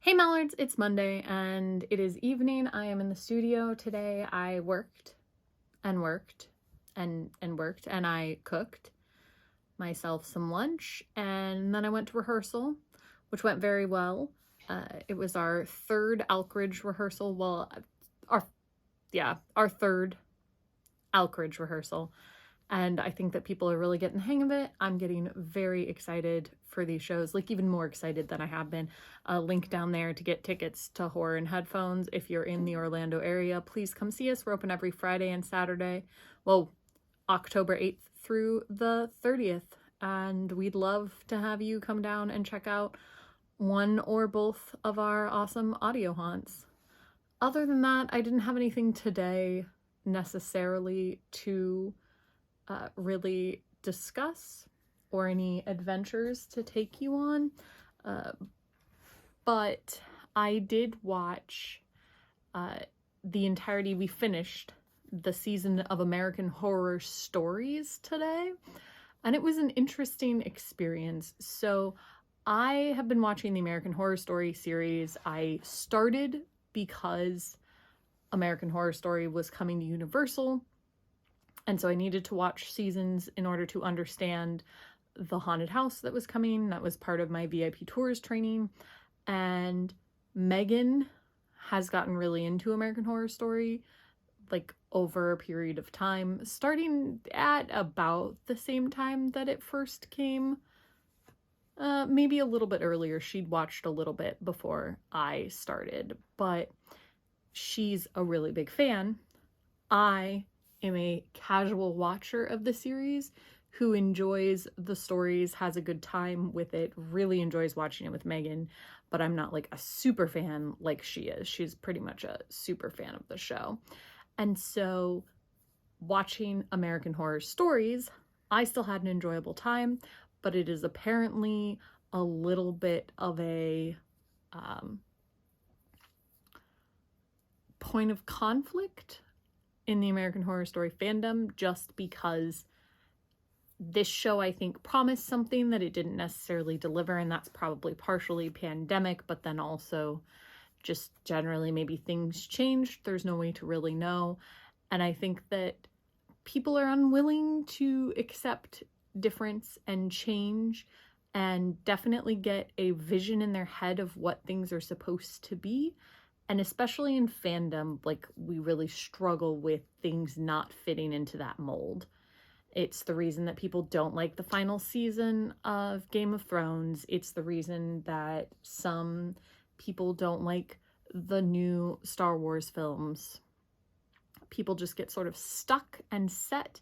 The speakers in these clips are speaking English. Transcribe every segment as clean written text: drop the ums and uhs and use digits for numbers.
Hey Mallards, it's Monday and it is evening. I am in the studio today. I worked and worked and worked and I cooked myself some lunch and then I went to rehearsal, which went very well. It was our third Alkridge rehearsal. Well, our third Alkridge rehearsal. And I think that people are really getting the hang of it. I'm getting very excited for these shows, like even more excited than I have been. A link down there to get tickets to Horror and Headphones. If you're in the Orlando area, please come see us. We're open every Friday and Saturday. Well, October 8th through the 30th. And we'd love to have you come down and check out one or both of our awesome audio haunts. Other than that, I didn't have anything today necessarily to really discuss or any adventures to take you on, but I did watch the entirety. We finished the season of American Horror Stories today, and it was an interesting experience. So I have been watching the American Horror Story series. I started because American Horror Story was coming to Universal, and so I needed to watch seasons in order to understand the haunted house that was coming. That was part of my VIP tours training. And Megan has gotten really into American Horror Story, like over a period of time, starting at about the same time that it first came. Maybe a little bit earlier. She'd watched a little bit before I started, but she's a really big fan. I am a casual watcher of the series who enjoys the stories, has a good time with it, really enjoys watching it with Megan, but I'm not like a super fan like she is. She's pretty much a super fan of the show. And so watching American Horror Stories, I still had an enjoyable time, but it is apparently a little bit of a point of conflict in the American Horror Story fandom, just because this show, I think, promised something that it didn't necessarily deliver, and that's probably partially pandemic, but then also just generally maybe things changed. There's no way to really know. And I think that people are unwilling to accept difference and change and definitely get a vision in their head of what things are supposed to be. And especially in fandom, like, we really struggle with things not fitting into that mold. It's the reason that people don't like the final season of Game of Thrones. It's the reason that some people don't like the new Star Wars films. People just get sort of stuck and set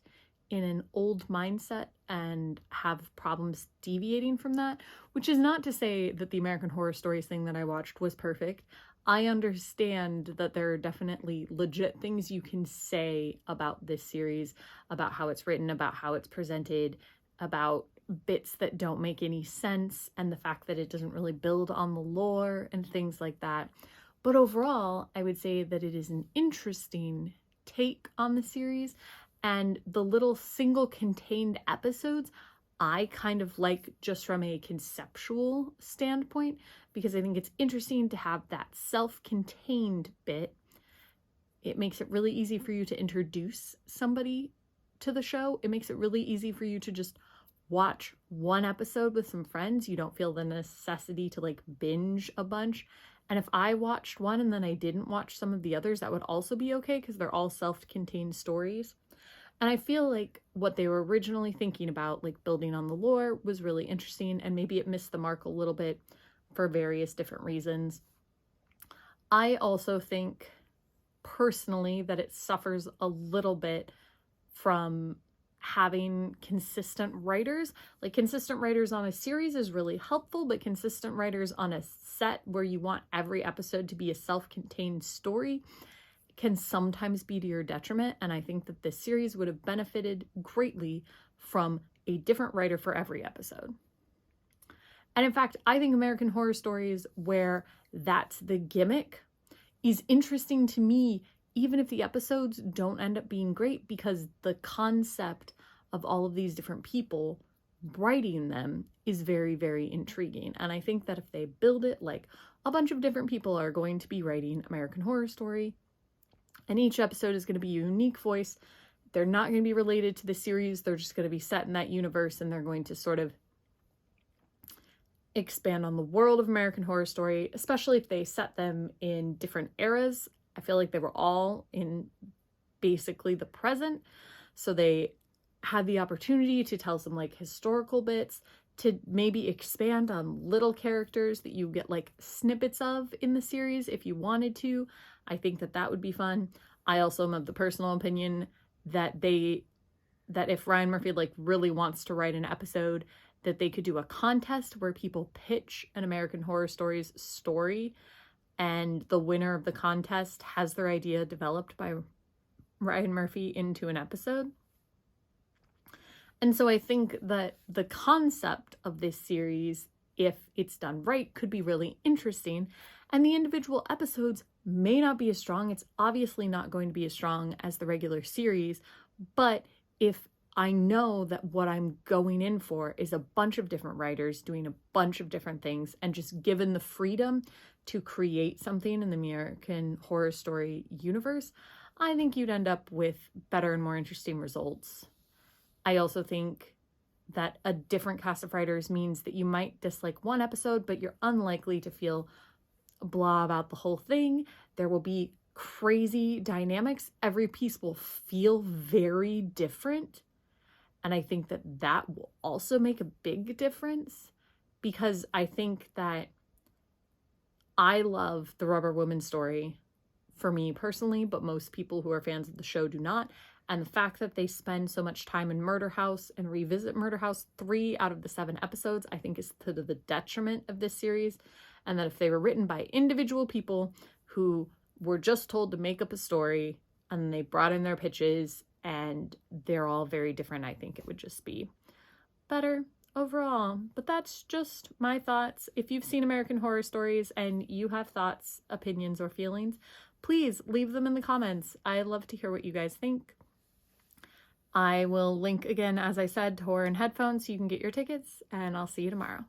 in an old mindset and have problems deviating from that, which is not to say that the American Horror Stories thing that I watched was perfect. I understand that there are definitely legit things you can say about this series, about how it's written, about how it's presented, about bits that don't make any sense, and the fact that it doesn't really build on the lore and things like that. But overall, I would say that it is an interesting take on the series, and the little single contained episodes I kind of like just from a conceptual standpoint, because I think it's interesting to have that self-contained bit. It makes it really easy for you to introduce somebody to the show. It makes it really easy for you to just watch one episode with some friends. You don't feel the necessity to like binge a bunch. And if I watched one and then I didn't watch some of the others, that would also be okay, because they're all self-contained stories. And I feel like what they were originally thinking about, like building on the lore, was really interesting, and maybe it missed the mark a little bit for various different reasons. I also think personally that it suffers a little bit from having consistent writers. Like, consistent writers on a series is really helpful, but consistent writers on a set where you want every episode to be a self-contained story can sometimes be to your detriment, and I think that this series would have benefited greatly from a different writer for every episode. And in fact, I think American Horror Stories, where that's the gimmick, is interesting to me, even if the episodes don't end up being great, because the concept of all of these different people writing them is very, very intriguing. And I think that if they build it like a bunch of different people are going to be writing American Horror Story, and each episode is going to be a unique voice. They're not going to be related to the series. They're just going to be set in that universe, and they're going to sort of expand on the world of American Horror Story, especially if they set them in different eras. I feel like they were all in basically the present, so they had the opportunity to tell some like historical bits, to maybe expand on little characters that you get like snippets of in the series if you wanted to. I think that that would be fun. I also am of the personal opinion that if Ryan Murphy like really wants to write an episode, that they could do a contest where people pitch an American Horror Story's story, and the winner of the contest has their idea developed by Ryan Murphy into an episode. And so I think that the concept of this series, if it's done right, could be really interesting. And the individual episodes may not be as strong. It's obviously not going to be as strong as the regular series. But if I know that what I'm going in for is a bunch of different writers doing a bunch of different things, and just given the freedom to create something in the American Horror Story universe, I think you'd end up with better and more interesting results. I also think that a different cast of writers means that you might dislike one episode, but you're unlikely to feel blah about the whole thing. There will be crazy dynamics. Every piece will feel very different. And I think that that will also make a big difference, because I think that I love the Rubber Woman story for me personally, but most people who are fans of the show do not. And the fact that they spend so much time in Murder House and revisit Murder House 3 out of the 7 episodes, I think is to the detriment of this series. And that if they were written by individual people who were just told to make up a story and they brought in their pitches and they're all very different, I think it would just be better overall. But that's just my thoughts. If you've seen American Horror Stories and you have thoughts, opinions, or feelings, please leave them in the comments. I love to hear what you guys think. I will link again, as I said, to Horror and Headphones so you can get your tickets, and I'll see you tomorrow.